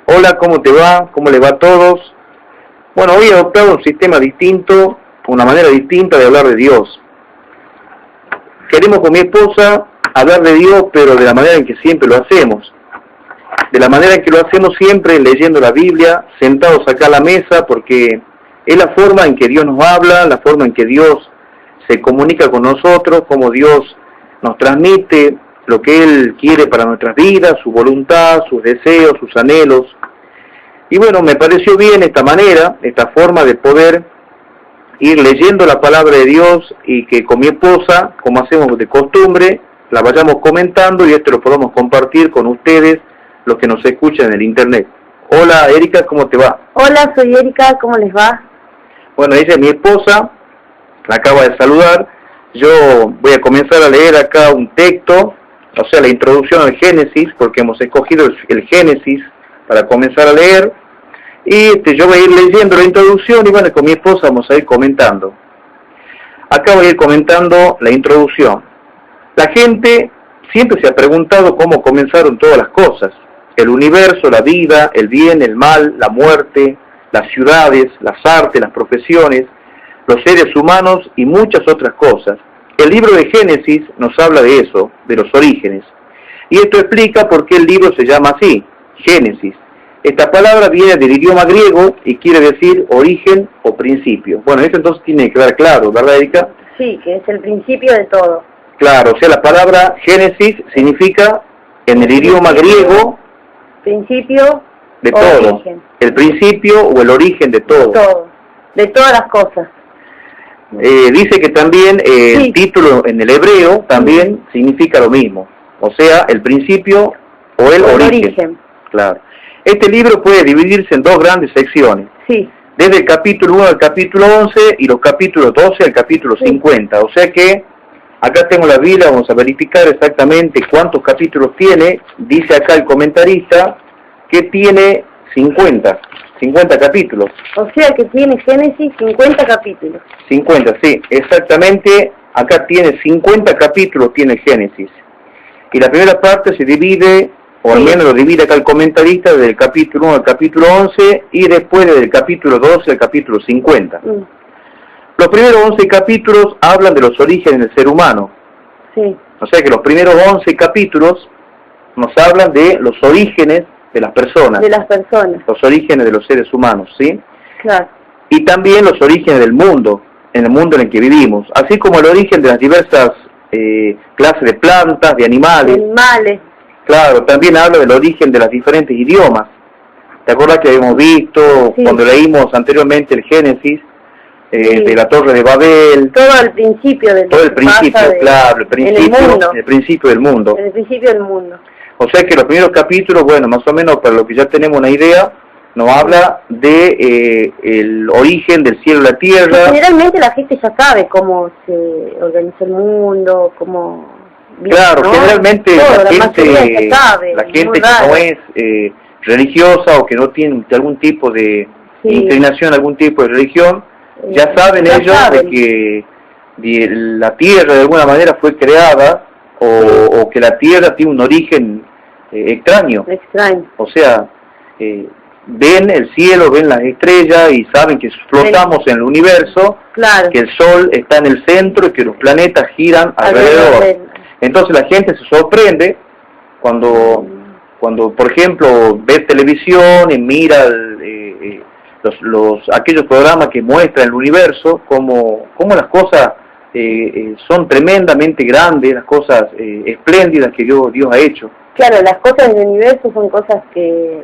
Hola, ¿cómo te va? ¿Cómo le va a todos? Bueno, hoy he adoptado un sistema distinto, una manera distinta de hablar de Dios. Queremos con mi esposa hablar de Dios, pero de la manera en que siempre lo hacemos. De la manera en que lo hacemos siempre, leyendo la Biblia, sentados acá a la mesa, porque es la forma en que Dios nos habla, la forma en que Dios se comunica con nosotros, como Dios nos transmite lo que Él quiere para nuestras vidas, su voluntad, sus deseos, sus anhelos. Y bueno, me pareció bien esta manera, esta forma de poder ir leyendo la palabra de Dios y que con mi esposa, como hacemos de costumbre, la vayamos comentando y esto lo podamos compartir con ustedes, los que nos escuchan en el internet. Hola Erika, ¿cómo te va? Hola, soy Erika, ¿cómo les va? Bueno, ella es mi esposa, la acaba de saludar. Yo voy a comenzar a leer acá un texto, o sea, la introducción al Génesis, porque hemos escogido el Génesis para comenzar a leer. Y yo voy a ir leyendo la introducción y bueno, con mi esposa vamos a ir comentando. Acá voy a ir comentando la introducción. La gente siempre se ha preguntado cómo comenzaron todas las cosas. El universo, la vida, el bien, el mal, la muerte, las ciudades, las artes, las profesiones, los seres humanos y muchas otras cosas. El libro de Génesis nos habla de eso, de los orígenes. Y esto explica por qué el libro se llama así, Génesis. Esta palabra viene del idioma griego y quiere decir origen o principio. Bueno, eso entonces tiene que quedar claro, ¿verdad, Erika? Sí, que es el principio de todo. Claro, o sea, la palabra Génesis significa, en el idioma griego, principio de todo. Origen. El principio o el origen de todo. Todo, de todas las cosas. Dice que también Sí. el título en el hebreo también significa lo mismo. O sea, el principio o el origen. Claro. Este libro puede dividirse en dos grandes secciones. Sí. Desde el capítulo 1 al capítulo 11 y los capítulos 12 al capítulo 50. O sea que acá tengo la Biblia, vamos a verificar exactamente cuántos capítulos tiene. Dice acá el comentarista que tiene 50 capítulos. O sea que tiene Génesis 50 capítulos. 50, sí, exactamente. Acá tiene 50 capítulos, tiene Génesis. Y la primera parte se divide, o al menos lo divide acá el comentarista, desde el capítulo 1 al capítulo 11 y después desde el capítulo 12 al capítulo 50. Los primeros 11 capítulos hablan de los orígenes del ser humano. Sí. O sea que los primeros 11 capítulos nos hablan de los orígenes de las personas. De las personas. Los orígenes de los seres humanos, ¿sí? Claro. Y también los orígenes del mundo, en el mundo en el que vivimos. Así como el origen de las diversas clases de plantas, de animales. Animales. Claro, también habla del origen de los diferentes idiomas. ¿Te acuerdas que habíamos visto cuando leímos anteriormente el Génesis? De la Torre de Babel. Todo al principio del todo el principio, claro, el principio del mundo. El principio del mundo. O sea que los primeros capítulos, bueno, más o menos para lo que ya tenemos una idea, nos habla de el origen del cielo y la tierra. Generalmente la gente ya sabe cómo se organiza el mundo, cómo... Claro, ¿no? generalmente todo, la gente que no es religiosa o que no tiene algún tipo de inclinación a algún tipo de religión, ya saben ellos de que la tierra de alguna manera fue creada o que la tierra tiene un origen extraño. O sea, ven el cielo, ven las estrellas y saben que flotamos en el universo, que el sol está en el centro y que los planetas giran alrededor. Entonces la gente se sorprende cuando por ejemplo, ve televisión y mira aquellos programas que muestran el universo, cómo las cosas son tremendamente grandes, las cosas espléndidas que Dios ha hecho. Claro, las cosas del universo son cosas que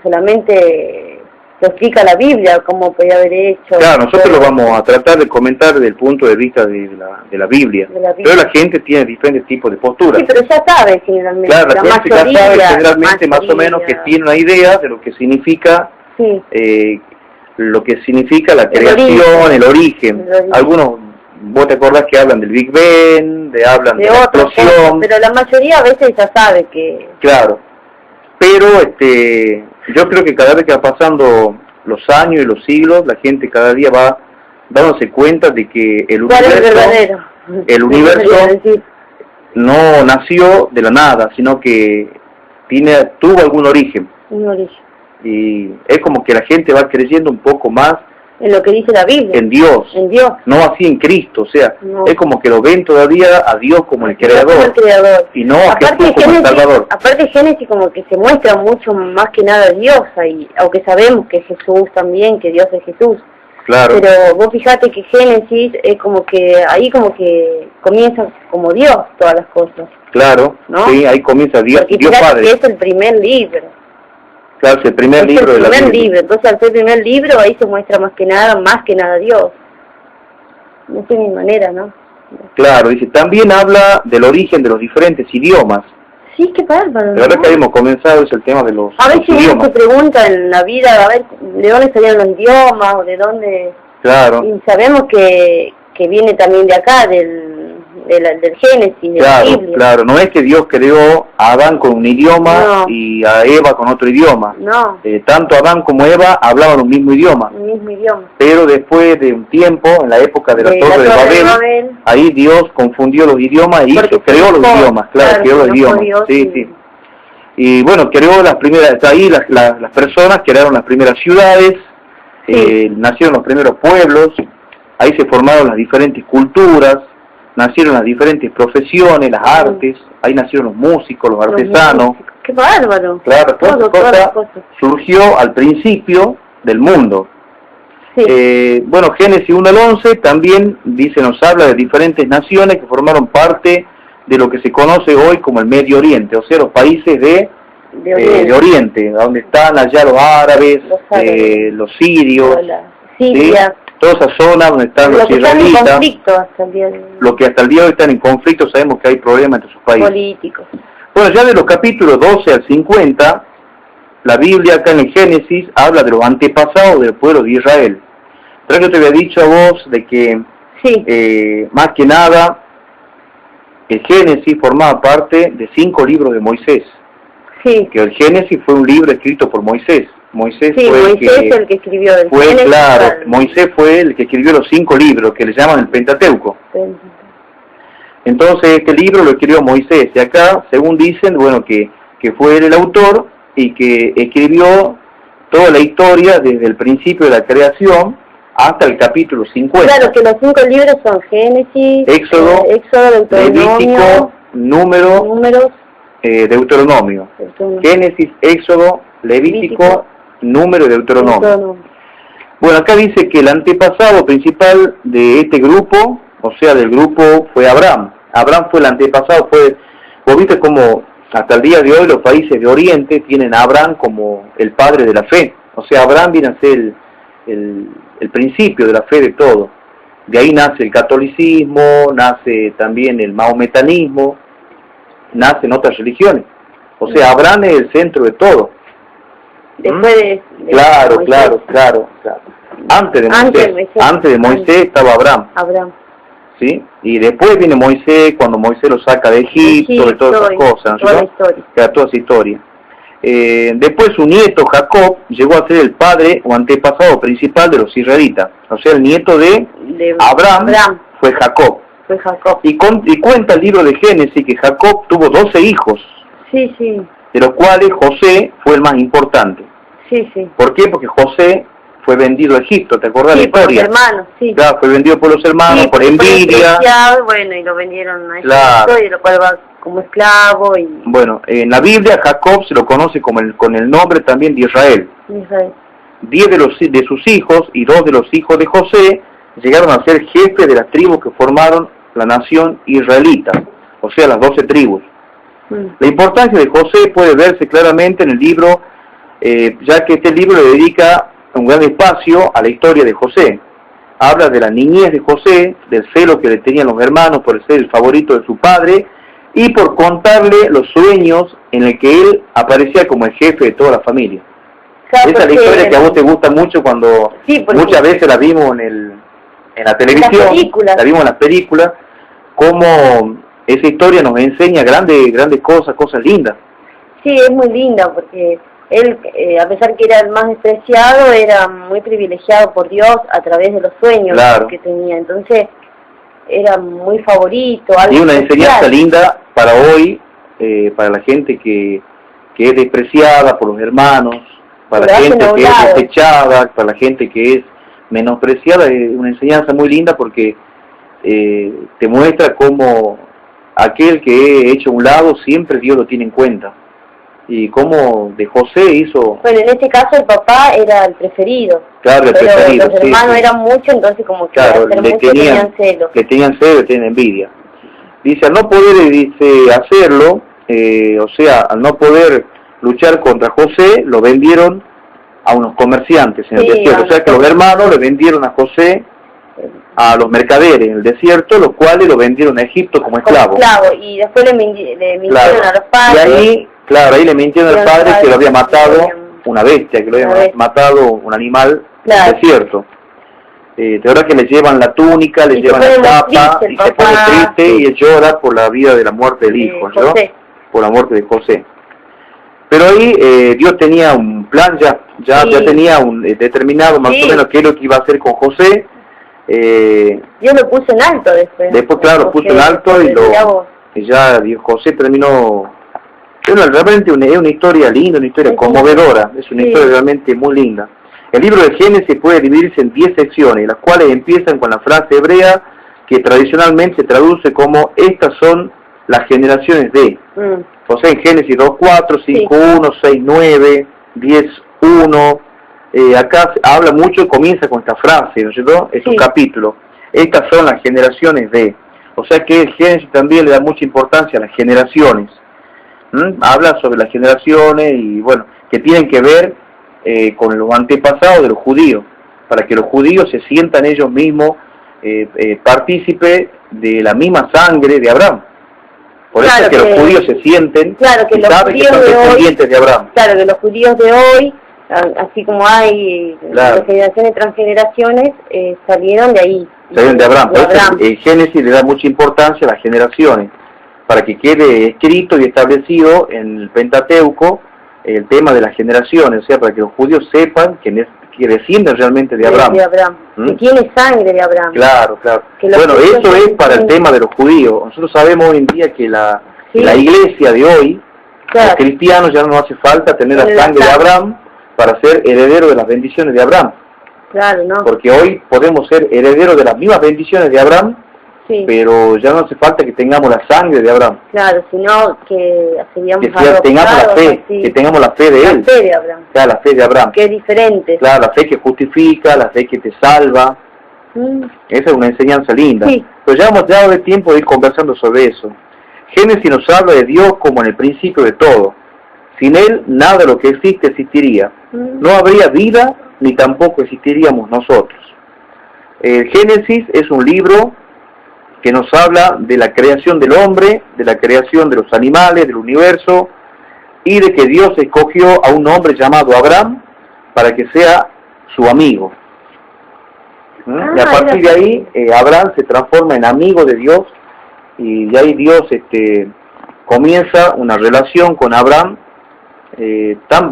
solamente lo explica la Biblia, cómo podía haber hecho. Claro, nosotros lo vamos a tratar de comentar desde el punto de vista de la Biblia. Pero la gente tiene diferentes tipos de posturas. Sí, pero ya sabe generalmente. Claro, la gente ya sabe generalmente más o menos que tiene una idea de lo que significa la creación, el origen. Algunos, vos te acordás que hablan del Big Bang, hablan de la explosión. Pero la mayoría a veces ya sabe que... Claro, pero yo creo que cada vez que va pasando los años y los siglos, la gente cada día va dándose cuenta de que el universo no nació de la nada, sino que tuvo algún origen. y es como que la gente va creyendo un poco más en lo que dice la Biblia, en Dios, Dios, no así en Cristo, o sea, no. Es como que lo ven todavía a Dios como el creador, y no a Jesús como el Salvador. Aparte Génesis como que se muestra mucho más que nada Dios ahí, aunque sabemos que Jesús también, que Dios es Jesús. Claro. Pero vos fijate que Génesis es como que, ahí como que comienza como Dios todas las cosas. Claro, ¿no? Sí, ahí comienza Dios, porque Dios Padre. Que es el primer libro. Claro, es el primer libro de la Biblia. Libro. Entonces al ser el primer libro ahí se muestra más que nada Dios. No sé mi manera, ¿no? Claro, dice, también habla del origen de los diferentes idiomas. Sí, qué bárbaro. La verdad que habíamos comenzado es el tema de los a ver si idiomas. uno se pregunta en la vida, a ver, ¿de dónde salían los idiomas o de dónde? Claro. Y sabemos que viene también de acá, del Génesis, de la Biblia. Claro, no es que Dios creó a Adán con un idioma y a Eva con otro idioma. No. Tanto Adán como Eva hablaban un mismo idioma. Un mismo idioma. Pero después de un tiempo, en la época de la Torre de Babel, ahí Dios confundió los idiomas y creó los idiomas. Claro, creó los idiomas. Sí. Y bueno, creó las primeras, ahí las personas crearon las primeras ciudades, nacieron los primeros pueblos, ahí se formaron las diferentes culturas, nacieron las diferentes profesiones, las artes, ahí nacieron los músicos, los artesanos. ¡Qué bárbaro! Claro, todas esas cosas surgió al principio del mundo. Sí. Bueno, Génesis 1 al 11 también nos habla de diferentes naciones que formaron parte de lo que se conoce hoy como el Medio Oriente, o sea, los países de Oriente, donde están allá los árabes, los sirios, Siria. Toda esa zona donde están los israelitas, lo que hasta el día de hoy están en conflicto, sabemos que hay problemas entre sus países. Políticos. Bueno, ya de los capítulos 12 al 50, la Biblia acá en el Génesis habla de los antepasados del pueblo de Israel. Pero yo te había dicho a vos de que, más que nada, el Génesis formaba parte de 5 libros de Moisés. Sí. Que el Génesis fue un libro escrito por Moisés. Moisés fue el que escribió el Génesis. Claro, Moisés fue el que escribió los 5 libros que le llaman el Pentateuco. Entonces este libro lo escribió Moisés, y acá, según dicen, bueno, que fue él el autor y que escribió toda la historia desde el principio de la creación hasta el capítulo 50. Claro, que los 5 libros son Génesis, Éxodo, Levítico, Números, Deuteronomio. Génesis, Éxodo, Levítico, Número y Deuteronomio. Bueno, acá dice que el antepasado principal de este grupo, o sea, del grupo, fue Abraham. Abraham fue el antepasado, vos viste como hasta el día de hoy los países de Oriente tienen a Abraham como el padre de la fe. O sea, Abraham viene a ser el principio de la fe de todo. De ahí nace el catolicismo, nace también el mahometanismo, nacen otras religiones. O sea, Abraham es el centro de todo. Después de Claro. Antes de Moisés estaba Abraham. ¿Sí? Y después viene Moisés, cuando Moisés lo saca de Egipto, de todas esas cosas, ¿no? Toda esa historia. Después su nieto Jacob llegó a ser el padre o antepasado principal de los israelitas. O sea, el nieto de Abraham fue Jacob. Y cuenta el libro de Génesis que Jacob tuvo 12 hijos. Sí. De los cuales José fue el más importante. Sí. ¿Por qué? Porque José fue vendido a Egipto, ¿te acordás la historia? Por los hermanos, sí. Claro, fue vendido por los hermanos, por envidia. Bueno, y lo vendieron a Egipto, y lo cual va como esclavo. Bueno, en la Biblia Jacob se lo conoce con el nombre también de Israel. 10 de sus hijos y 2 de los hijos de José llegaron a ser jefes de las tribus que formaron la nación israelita, o sea, las 12 tribus. La importancia de José puede verse claramente en el libro, ya que este libro le dedica un gran espacio a la historia de José. Habla de la niñez de José, del celo que le tenían los hermanos por ser el favorito de su padre y por contarle los sueños en el que él aparecía como el jefe de toda la familia. Esa es la historia que a vos te gusta mucho cuando muchas veces la vimos en la televisión, la vimos en las películas, como esa historia nos enseña grandes cosas lindas. Sí, es muy linda porque él, a pesar que era el más despreciado, era muy privilegiado por Dios a través de los sueños que tenía. Entonces, era muy favorito. Y una enseñanza linda para hoy, para la gente que es despreciada por los hermanos, para la gente que es desechada, para la gente que es menospreciada, es una enseñanza muy linda porque te muestra cómo aquel que es hecho a un lado siempre Dios lo tiene en cuenta. Y cómo de José hizo... Bueno, en este caso el papá era el preferido. Claro, el pero preferido. Los hermanos eran muchos, entonces como que claro, tenían celo. Le tenían celo, le tenían envidia. Dice, al no poder hacerlo, o sea, al no poder luchar contra José, lo vendieron a unos comerciantes en el desierto. O sea que los hermanos le vendieron a José a los mercaderes en el desierto, los cuales lo vendieron a Egipto como esclavo. Y después le mintieron a los padres. Y ahí, ahí le mintieron al padre que lo había matado una bestia, que lo había matado un animal en el desierto. De verdad que le llevan la túnica, le llevan la capa, y se pone triste y él llora por la vida de la muerte del hijo, ¿no? Por la muerte de José. Pero ahí Dios tenía un plan, ya tenía determinado más o menos qué es lo que iba a hacer con José. Dios lo puso en alto después. Después, claro, lo puso en alto y ya José terminó. Realmente es una historia linda, una historia conmovedora, es una historia realmente muy linda. El libro de Génesis puede dividirse en 10 secciones, las cuales empiezan con la frase hebrea que tradicionalmente se traduce como estas son las generaciones de. O sea, en Génesis 2.4, 5.1, 6.9, 10.1, acá habla mucho, comienza con esta frase, ¿no es cierto? Es un capítulo. Estas son las generaciones de. O sea que el Génesis también le da mucha importancia a las generaciones. Habla sobre las generaciones y bueno, que tienen que ver con los antepasados de los judíos, para que los judíos se sientan ellos mismos partícipes de la misma sangre de Abraham. Por eso es que los judíos se sienten y saben que son descendientes de Abraham. Claro, que los judíos de hoy, así como hay de generaciones tras generaciones, salieron de ahí. Salieron de Abraham. Por eso el Génesis le da mucha importancia a las generaciones, para que quede escrito y establecido en el Pentateuco el tema de las generaciones, o sea, para que los judíos sepan que descienden realmente de Abraham. Que tiene sangre de Abraham. Claro. Bueno, eso es para el tema de los judíos. Nosotros sabemos hoy en día que la iglesia de hoy, los cristianos, ya no nos hace falta tener la sangre de Abraham para ser heredero de las bendiciones de Abraham. Claro, ¿no? Porque hoy podemos ser herederos de las mismas bendiciones de Abraham, pero ya no hace falta que tengamos la sangre de Abraham. Claro, sino que seríamos tengamos la fe, que tengamos la fe de él. La fe de Abraham. Claro, la fe de Abraham. Que es diferente. Claro, la fe que justifica, la fe que te salva. Esa es una enseñanza linda. Pero ya hemos dado el tiempo de ir conversando sobre eso. Génesis nos habla de Dios como en el principio de todo. Sin él, nada de lo que existe existiría. No habría vida, ni tampoco existiríamos nosotros. Génesis es un libro que nos habla de la creación del hombre, de la creación de los animales, del universo, y de que Dios escogió a un hombre llamado Abraham para que sea su amigo. Y a partir de ahí, Abraham se transforma en amigo de Dios, y de ahí Dios comienza una relación con Abraham tan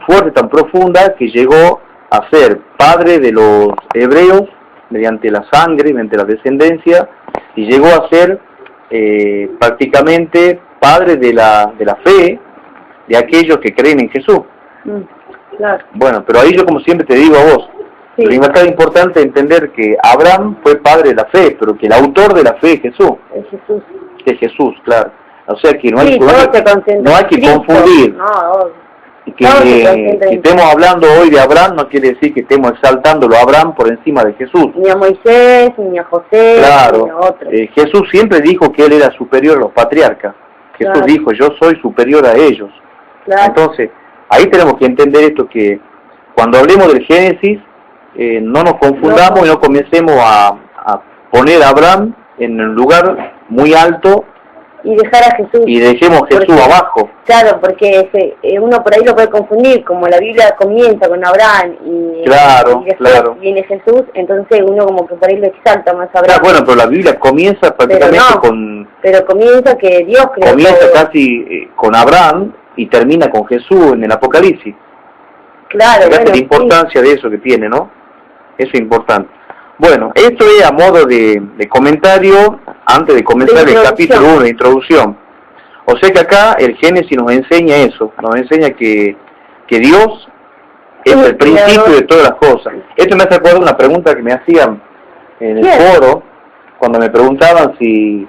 fuerte, tan profunda, que llegó a ser padre de los hebreos mediante la sangre, mediante la descendencia, y llegó a ser prácticamente padre de la fe de aquellos que creen en Jesús. Claro. Bueno, pero ahí yo como siempre te digo a vos, es importante entender que Abraham fue padre de la fe, pero que el autor de la fe es Jesús. Es Jesús, claro. O sea que no hay que confundir. Que estemos hablando hoy de Abraham no quiere decir que estemos exaltándolo a Abraham por encima de Jesús. Ni a Moisés, ni a José, claro. Ni a otros. Jesús siempre dijo que él era superior a los patriarcas. Jesús dijo, yo soy superior a ellos. Entonces, ahí tenemos que entender esto, que cuando hablemos del Génesis, no nos confundamos y no comencemos a poner a Abraham en un lugar muy alto y dejar a Jesús. Y dejemos Jesús abajo. Claro, porque uno por ahí lo puede confundir, como la Biblia comienza con Abraham y después viene Jesús, entonces uno como que por ahí lo exalta más a Abraham. Bueno, pero la Biblia comienza prácticamente Pero comienza que Dios creó. Comienza casi con Abraham y termina con Jesús en el Apocalipsis. Claro, fíjate la importancia de eso que tiene, ¿no? Eso es importante. Bueno, esto es a modo de comentario antes de comenzar el capítulo 1, de introducción. O sea que acá el Génesis nos enseña eso, nos enseña que Dios es el principio de todas las cosas. Esto me hace acordar una pregunta que me hacían en el foro, cuando me preguntaban si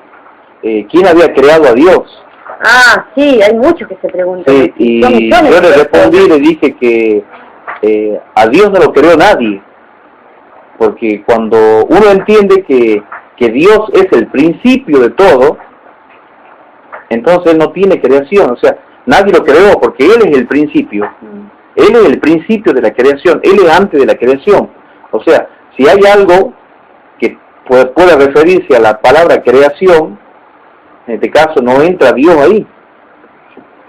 quién había creado a Dios. Ah, sí, hay muchos que se preguntan. Sí, y yo le respondí, le dije que a Dios no lo creó nadie, porque cuando uno entiende que Dios es el principio de todo, entonces Él no tiene creación, o sea, nadie lo creó porque Él es el principio. Él es el principio de la creación, Él es antes de la creación. O sea, si hay algo que pueda referirse a la palabra creación, en este caso no entra Dios ahí.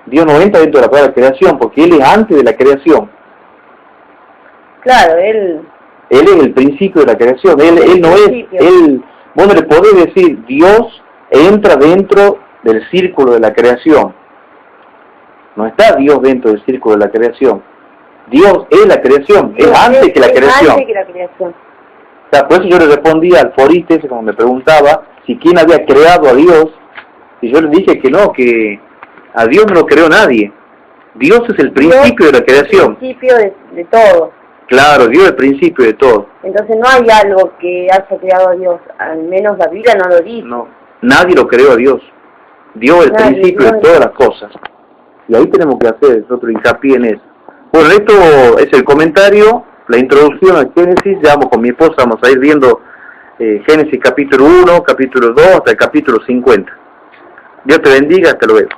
Dios no entra dentro de la palabra creación porque Él es antes de la creación. Claro, Él es el principio de la creación, Él no es, vos no le podés decir Dios entra dentro del círculo de la creación. No está Dios dentro del círculo de la creación. Dios es la creación, es antes que la creación. Antes que la creación. O sea, por eso yo le respondía al forista ese cuando me preguntaba si quién había creado a Dios, y yo le dije que no, que a Dios no lo creó nadie. Dios es el principio de la creación. El principio de todo. Claro, Dios es el principio de todo. Entonces no hay algo que haya creado a Dios, al menos la Biblia no lo dice. No, nadie lo creó a Dios. Dios es el principio de todas las cosas. Y ahí tenemos que hacer nosotros hincapié en eso. Bueno, esto es el comentario, la introducción al Génesis. Ya vamos con mi esposa, vamos a ir viendo Génesis capítulo 1, capítulo 2, hasta el capítulo 50. Dios te bendiga, hasta luego.